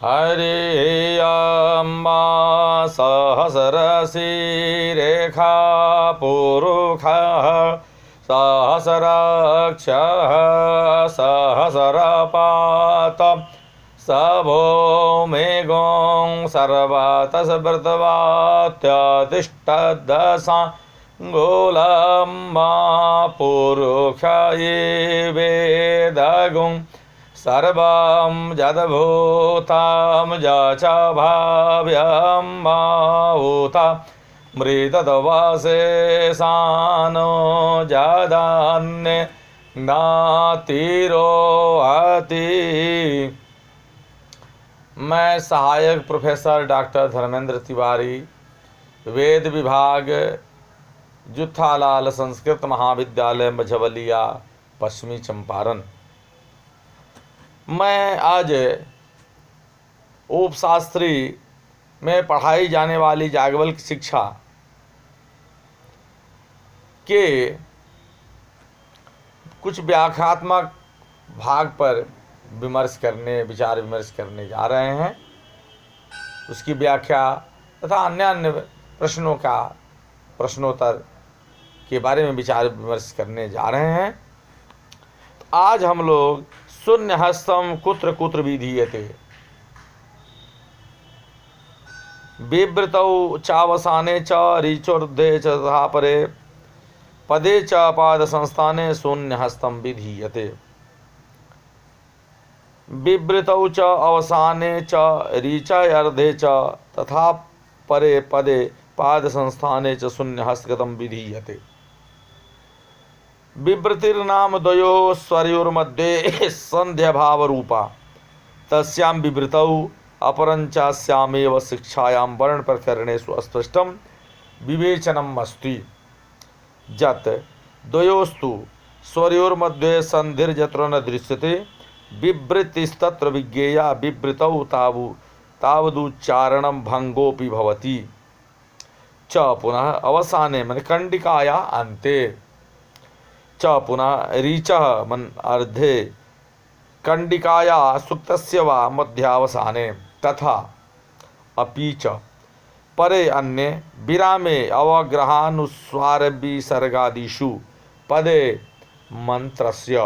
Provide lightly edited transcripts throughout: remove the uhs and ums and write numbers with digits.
हरि अम्मा सहस्रशिरेखा पुरुषः सहस्राक्षः सहस्रपात स भौमेगों सर्वतस्पर्धवात्यतिष्ठदशाङ्गुलम्मा पुरुषये वेदगुं सर्वं यद्भूतं च भाव्यं माहुता मृतदवशेषानो यदान्ये ज्ञातिरोहति। मैं सहायक प्रोफेसर डॉक्टर धर्मेंद्र तिवारी, वेद विभाग, जुत्थालाल संस्कृत महाविद्यालय मझवलिया, पश्चिमी चंपारण। मैं आज उपशास्त्री में पढ़ाई जाने वाली याज्ञवल्क्य शिक्षा के कुछ व्याख्यात्मक भाग पर विचार विमर्श करने जा रहे हैं। उसकी व्याख्या तथा अन्य प्रश्नों का प्रश्नोत्तर के बारे में विचार विमर्श करने जा रहे हैं। तो आज हम लोग शून्यहस्तम कुत्र कुत्र विधीयते बिभृतौ चावसाने च ऋचोर्ध्वे च तथा परे पदे च पाद संस्थाने शून्यहस्तम विधीयते। बिभृतौ च अवसाने च ऋचार्धे च तथा परे पदे पाद संस्थाने च शून्यहस्तगतं विधीयते। बिभृतिर्नाम द्वयोः स्वरयोर्मध्ये संध्याभाव रूपा तस्यां बिभृतौ अपरंचास्यामेव शिक्षायां वर्ण प्रकरणेषु अस्पष्टं विवेचनम् अस्ति। यत् द्वयोस्तु स्वरयोर्मध्ये संधिर्यत्र न दृश्यते बिभृतिस्तत्र विज्ञेया बिभृतौ तावदुच्चारणं भंगोऽपि भवति च पुनः अवसाने मन कंडिकाया अन्ते च पुनः ऋचः मन अर्धे कंडिकाया सुक्तस्य वा मध्यावसाने तथा अपि च परे अन्ये विरामे अवग्रहानुस्वार विसर्गादिषु पदे मंत्रस्य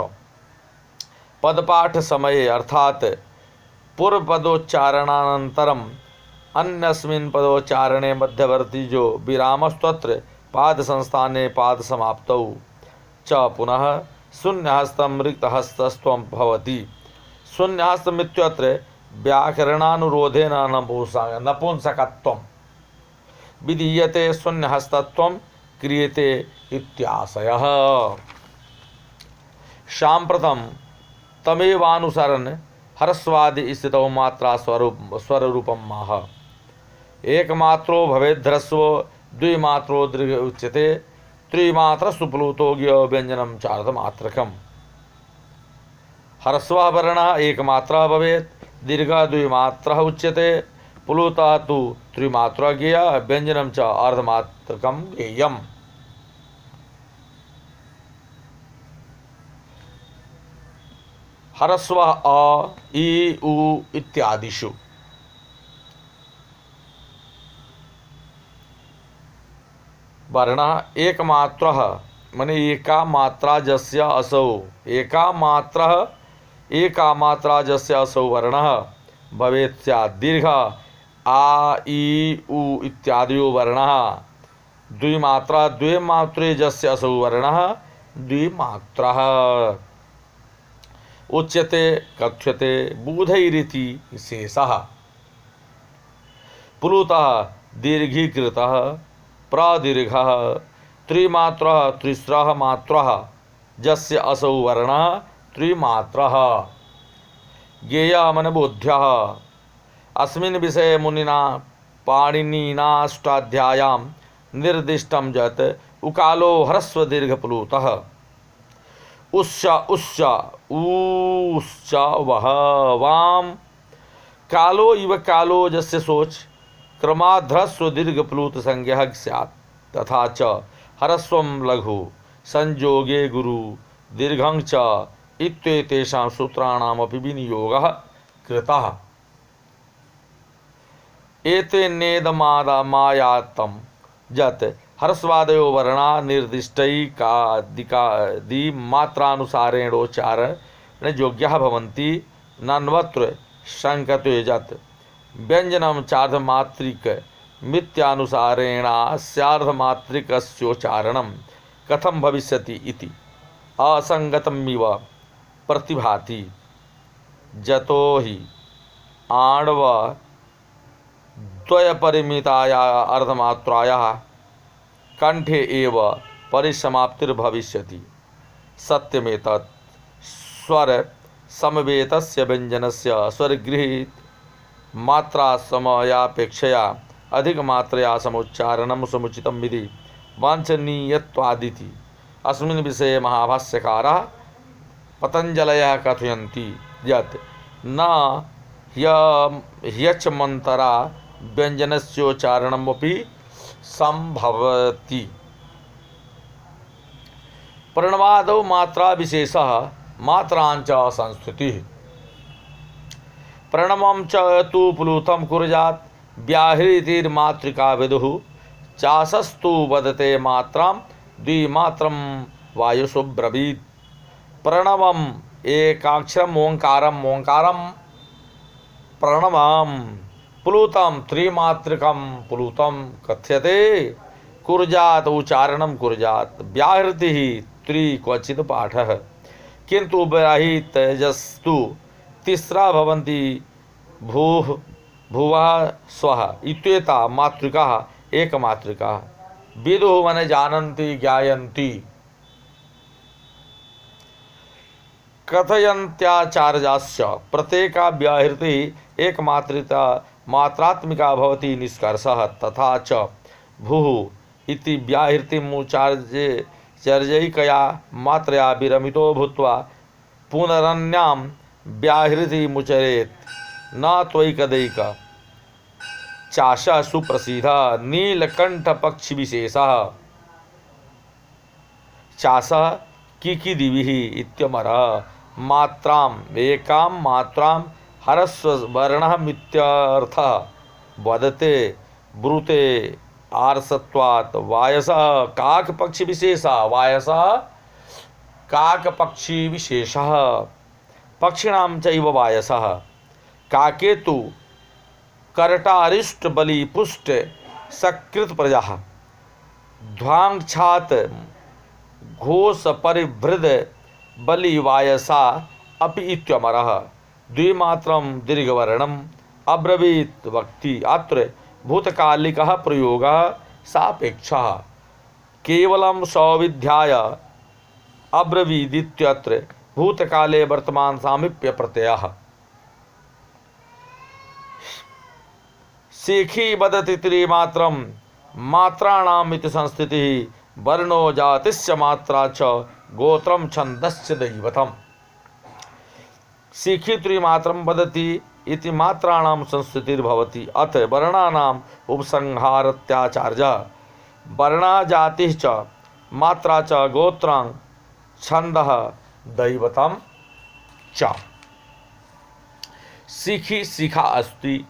पदपाठ समये अर्थात पूर्व पदोच्चारणानन्तरम अन्यस्मिन् पदोच्चारणे मध्यवर्ती जो विरामस्तत्र पाद संस्थाने पाद समाप्तौ च पुनः शून्यहस्तं रिक्तहस्तस्त्वं भवति। शून्यहस्तमित्यत्र व्याकरणानुरोधेन नपुंसकत्वं विधीयते शून्यहस्तत्वं क्रियते इत्याशयः। साम्प्रतं तमेवानुसरन् हरस्वादि स्थितौ मात्रा स्वररूपं माह। एकमात्रो भवेद्ध्रस्वो द्विमात्रो दीर्घ उच्यते त्रिमात्र सुप्लुतो व्यंजनम चार्धमात्रकम्। हरस्वः वर्णः एकमात्रः भवेत्, दीर्घः द्विमात्रः उच्यते, प्लुतः तु त्रिमात्रः ज्ञेयः, व्यंजनम च अर्धमात्रकं ज्ञेयम्। हरस्वः अ इ उ इत्यादिषु वर्णः एकमात्रः मने एका मात्रा जस्य असौ एका मात्रा जस्य असौ वर्णः भवेत् स्यात्। दीर्घ आ इ उ इत्यादियो वर्णः द्विमात्रा द्वे मात्रे जस्य असौ वर्णः द्विमात्रः उच्यते कथ्यते बुधैरिति विशेषः। प्लुतः दीर्घीकृतः प्रदीर्घः त्रिमात्रः त्रिस्रः मात्रः जस्य असौ वर्णः त्रिमात्रः ज्ञेयः मन बोध्यः। अस्मिन् विषये मुनिना पाणिनिनाष्टाध्याय्यां निर्दिष्टं यत् उकालो ह्रस्व दीर्घप्लुतः उश्च उश्च ऊश्च वह वाम कालो इव कालो जस्य सोच क्रमाध्रस्व दीर्घप्लुत संज्ञः स्यात्। तथा च हरस्वं लघु संयोगे गुरु दीर्घं च इत्येतेषां सूत्राणामपि विनियोगः कृतः। एते नेदमायातम जत हर्षवादयो वर्णा निर्दिष्टैकादिकादि मात्रानुसारेणोच्चारण योग्याः भवन्ति नन्वत्र शङ्कते यत् व्यञ्जनं चार्धमात्रिक मिथ्यानुसारेणास्यार्धमात्रिकस्योच्चारणं कथं भविष्यति इति असङ्गतमिव प्रतिभाति जतो हि आणव द्वयपरिमिताया अर्धमात्रायाः कंठे एव परिसमाप्तिर्भविष्यति। सत्यमेतत् स्वर समवेतस्य व्यञ्जनस्य स्वरगृहीत मात्रा समयापेक्षया अधिक मात्रया समुच्चारणं समुचितं विधि वाञ्छनीयत्वादिति अस्मिन् विषये महाभाष्यकारः पतञ्जलयः कथयन्ति यत् न ह्यचमन्तरा व्यञ्जनस्योच्चारणमपि संभवति। प्रणवादौ मात्रा विशेषः मात्रांच संस्कृतिः। प्रणवं च तु प्लुतं कुर्यात् व्याहृतिर्मातृका विदुः चासस्तु वदते मात्रां द्विमात्रं वायुषु ब्रवीत्। प्रणवम् एकाक्षरम् ओंकारम् ओंकारं प्रणवम् प्लुतं त्रिमात्रिकं प्लुतं कथ्यते। कुर्यात् उच्चारणं कुर्यात् व्याहृतिः त्रि क्वचित् पाठः किन्तु व्याहृतिस्तु तिस्रा भवन्ति भूः भुवः स्वः इत्येता मातृकाः एकमातृकाः। विदुः मने जानन्ति ज्ञायन्ति कथयन्त्याचार्याश्च प्रत्येका व्याहृतिः एकमात्रिता मात्रात्मिका भवति निष्कर्षः। तथा च भूः इति व्याहृतिमुच्चार्यैकया मात्रया विरमितो भूत्वा पुनरन्यां व्याहृतिमुच्चरेत् न त्वैकदैक। चाशः सुप्रसिद्धः नीलकण्ठपक्षिविशेषः। चाशः किकिदिभिः इत्यमरः मात्राम् एकां मात्रां हरस्व वर्णमित्यर्थः वदते ब्रूते आर्सत्वात्। वायसः काकपक्षिविशेषः वायसः काकपक्षिविशेषः पक्षिणां चैव वायसः। काके तु करटारिष्टबलिपुष्ट सकृत्प्रजाः ध्वाङ्क्षात् घोषपरिभृद बलिवायसा अपि इत्यमरः। द्विमात्रं दीर्घवर्णम् अब्रवीत् वक्ति। अत्र भूतकालिकः प्रयोगः सापेक्षः केवलं सौविध्याय अब्रवीदित्यत्र भूतकाले वर्तमान सामीप्य प्रत्ययः। शिखी वदति त्रिमात्रं मात्राणाम् इति संस्थितिः वर्णो जातिश्च मात्रा च गोत्रं छन्दश्च दैवतम्। शिखी त्रिमात्रं वदति इति मात्राणां संस्थितिर्भवति। अथ वर्णानाम् उपसंहारत्याचार्यः वर्णा जातिः च मात्रा च गोत्रं छन्दः दैवतं च। शिखी शिखा अस्ति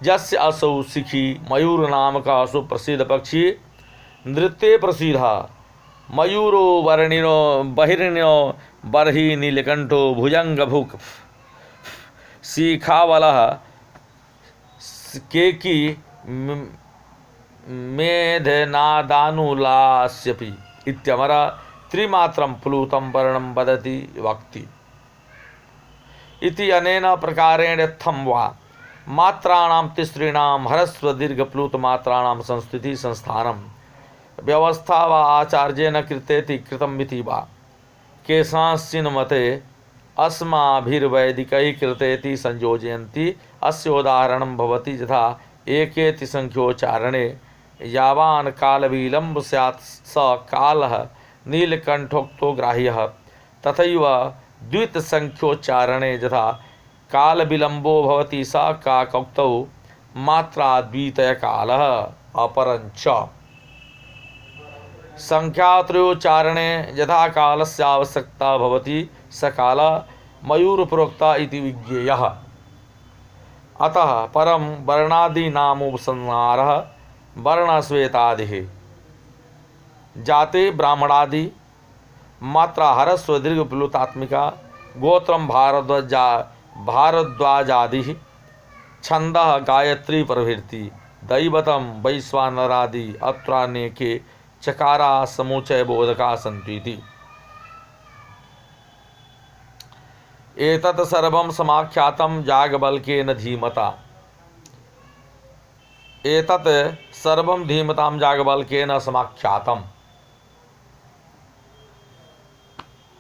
यस्य असौ शिखी मयूरनामकः सुप्रसिद्ध पक्षी नृत्ये प्रसिद्धः। मयूरो वर्णिनो बहिर्णो बर्हि नीलकंठो भुजंगभुक् शिखावलः केकी मेधनादानुलास्यपि इत्यमरः त्रिमात्रं प्लुतं वर्णं वदति वक्ति। इति अनेन प्रकारेण इत्थं वा मात्राणां तिसॄणां ह्रस्व दीर्घ प्लुत मात्राणां संस्थिति संस्थानं व्यवस्था वा आचार्येण कृतेति कृतमिति वा केषांश्चिन् मते अस्माभिर्वैदिकैः कृतेति संयोजयन्ति। अस्य उदाहरणं भवति यथा एकेति संख्योच्चारणे यावान् कालविलम्ब स्यात् स कालः नीलकण्ठोक्तो ग्राह्यः। तथैव द्वितसंख्योच्चारणे यथा कालविलम्बो भवति स काकोक्तौ मात्रा द्वितयकालः अपरञ्च। संख्यात्रयोच्चारणे यथा कालस्य आवश्यकता भवति स कालः मयूरप्रोक्ता इति विज्ञेयः। अतः परम वर्णादीनामुपसंहारः वर्णश्वेतादिः जाते ब्राह्मणादि मात्रा हरस्व दीर्घ प्लुतात्मिका गोत्रम भारद्वाजादि छंदः गायत्री प्रभृति दैवतम वैश्वानरादि अत्रानेके चकारा समुचय बोधका सन्तीति। एतत् सर्वं समाख्यातं जागबल्केन धीमता। एतत् सर्वं धीमतां जागबल्केन समाख्यातम्।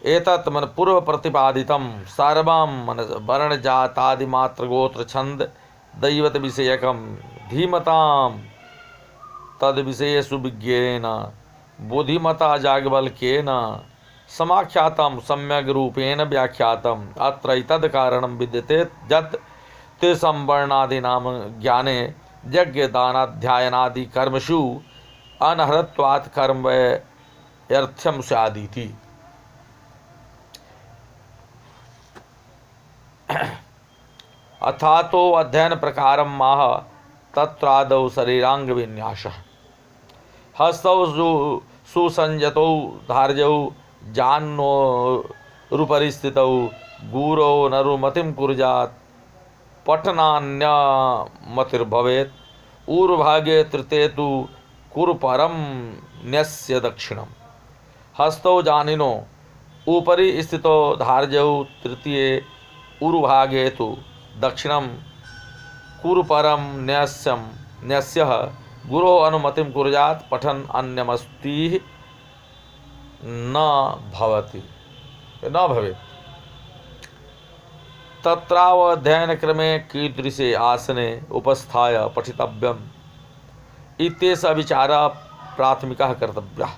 एतत् मन पूर्व प्रतिपादितं सर्वं मन वर्ण जातादि मात्र गोत्र छंद दैवत विषयकं धीमतां तद विषय सुविज्ञेन बुद्धिमता जागबल्केन समाख्यातं सम्यग् रूपेण व्याख्यातम्। अत्र एतद् कारणं विद्यते यत् तेषां वर्णादीनां ज्ञाने यज्ञदानाध्यायनादि कर्मसु अनर्हत्वात् कर्मवैर्थ्यं स्यादिति। अथातो अध्ययन प्रकारं माह तत्रादौ शरीरांग विन्यासः हस्तौ सुसंजतौ धार्जौ जानो रूपरिस्थितौ गुरौ नरुमतिं कुर्यात् पठनान्यमतिर्भवेत् ऊर्भागे तृतीये तु कुरुपरं न्यस्य दक्षिणम् हस्तौ जानिनो उपरि स्थितौ धार्जौ तृतीये ऊर्भागे तु दक्षिणं कुरुपरं न्यस्यः गुरो अनुमतिं कुर्यात् पठन अन्यमस्ति न भवेत्। तत्रावध्ययनक्रमे कीदृशे आसने उपस्थाय पठितव्यम् इत्येष विचारः प्राथमिकः कर्तव्यः।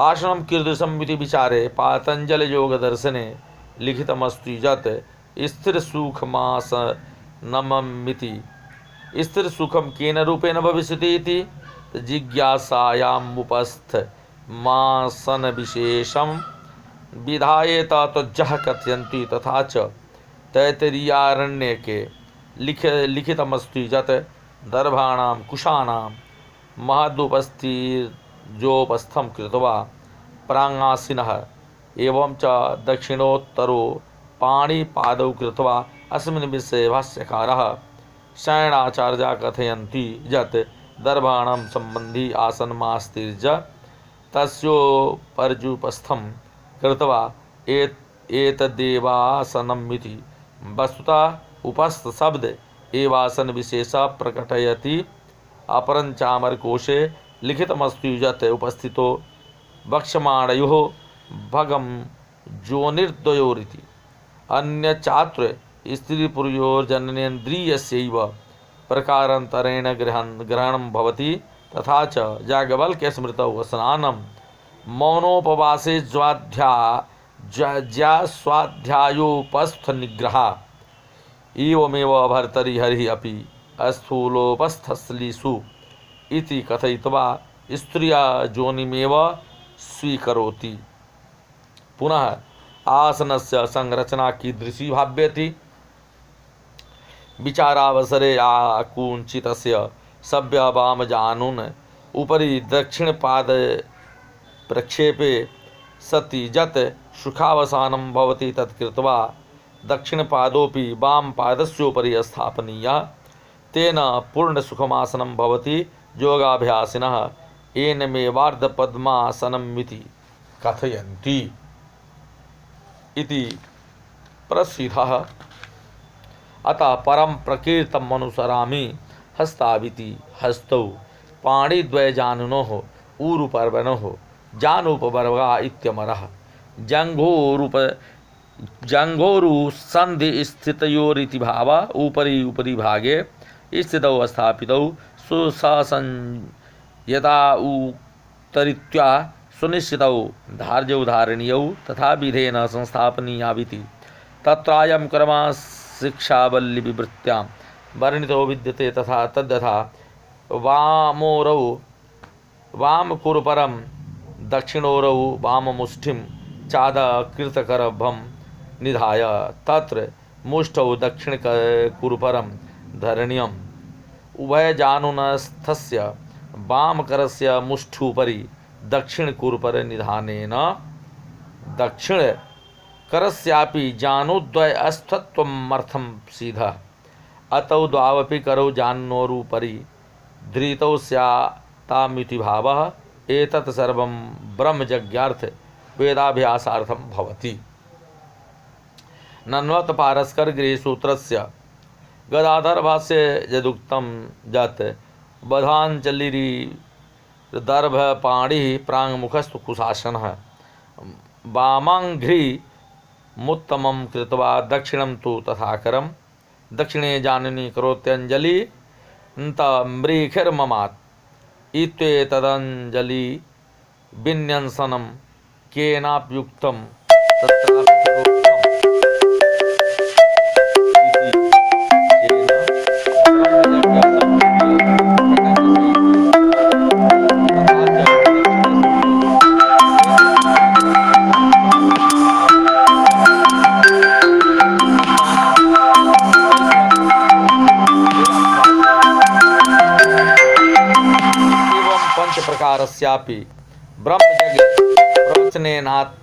आसनं कीदृशम् इति विचारे पातञ्जलयोगदर्शने लिखितमस्ति यत् स्थिरसुखमासनमिति। स्थिरसुखं केन रूपेण भविष्यति इति जिज्ञासायामुपस्थमासनविशेषं विधायेत तज्जः कथयन्ति। तथा च तैत्तिरीयारण्यके लिखितमस्ति यत् दर्भाणां कुशानां महदुपस्थिर्योपस्थं कृत्वा प्राङ्गासिनः एवं च दक्षिणोत्तरो पाणिपादौ कृत्वा अस्मिन् विषये भाष्यकारः शयनाचार्या कथयन्ति यत् दर्भाणां सम्बन्धी आसनमास्तिर्य तस्योपर्युपस्थं कृत्वा एतदेवासनमिति। वस्तुतः उपस्थ शब्द एवासन विशेषः प्रकटयति। अपरञ्चामरकोशे लिखितमस्ति यत् उपस्थितो वक्ष्यमाणयोः भगं जोनिर्द्वयोरिति। अन्यचात्र स्त्रीपुरुषोर्जननेन्द्रियस्यैव प्रकारान्तरेण ग्रहणं भवति। तथा च याज्ञवल्क्य स्मृतौ स्नानं मौनोपवासे स्वाध्यायोपस्थनिग्रहः एवमेव भर्तृहरिः अपि स्थूलोपस्थश्लीषु इति कथयित्वा स्त्रिया योनिमेव स्वीकरोति। पुनः आसनस्य संरचना कीदृशी भाव्यति। विचारावसरे आकुंचितस्य सभ्यवामजानुन् उपरि दक्षिणपाद प्रक्षेपे सति यत् सुखावसानं भवति तत् कृत्वा दक्षिणपादोऽपि वामपादस्योपरि स्थापनीयः। तेन पूर्णसुखमासनं भवति। योगाभ्यासिनः एनमेवार्धपद्मासनमिति कथयन्ति इति प्रसिद्धः। अतः परं प्रकीर्तम् अनुसरामि हस्ताविति। हस्तौ पाणिद्वयजानुनोः ऊरुपर्वणोः जानुपवर्गा इत्यमरः जङ्घोरुसन्धिस्थितयोरिति भावः। उपरि भागे स्थितौ स्थापितौ सुसंयता उत्तरीत्या सुनिश्चितौ धार्जौ धारणीयौ तथा विधेन संस्थापनीयाविति। तत्रायं क्रमः शिक्षावल्लिविवृत्त्यां वर्णितो विद्यते। तथा तद्यथा वामोरौ वामकुरुपरं दक्षिणोरौ वाममुष्ठिं चादकृतकरभं निधाय तत्र मुष्टौ दक्षिण कुरुपरम धरणीयम उभयजानुनस्थस्य वामकरस्य मुष्ठुपरि दक्षिण कुरुपर निधानेन दक्षिण करस्यापि जानुद्वय अस्थत्वमर्थम सीधः अतौ द्वावपि करौ जानोरुपरि धृतौ स्यातामिति भावः एतत् सर्वं ब्रह्मजज्ञार्थ वेदाभ्यासार्थं भवति। नन्वत पारस्कर गृह सूत्रस्य गदाधर भाष्य यदुक्तं यत् बधाञ्जलिरी दर्भ पाणि प्राङ्मुखस्तु कुशासनः वामाङ्घ्रि मुत्तमं कृत्वा दक्षिणं तु तथाकरं दक्षिणे जाननी करोत्यञ्जलि मृखिर्ममात् इत्येतदञ्जलि विन्यंसनं केनाप्युक्तं प्रकारस्यापि ब्रह्मजज्ञ प्रवचनेनात्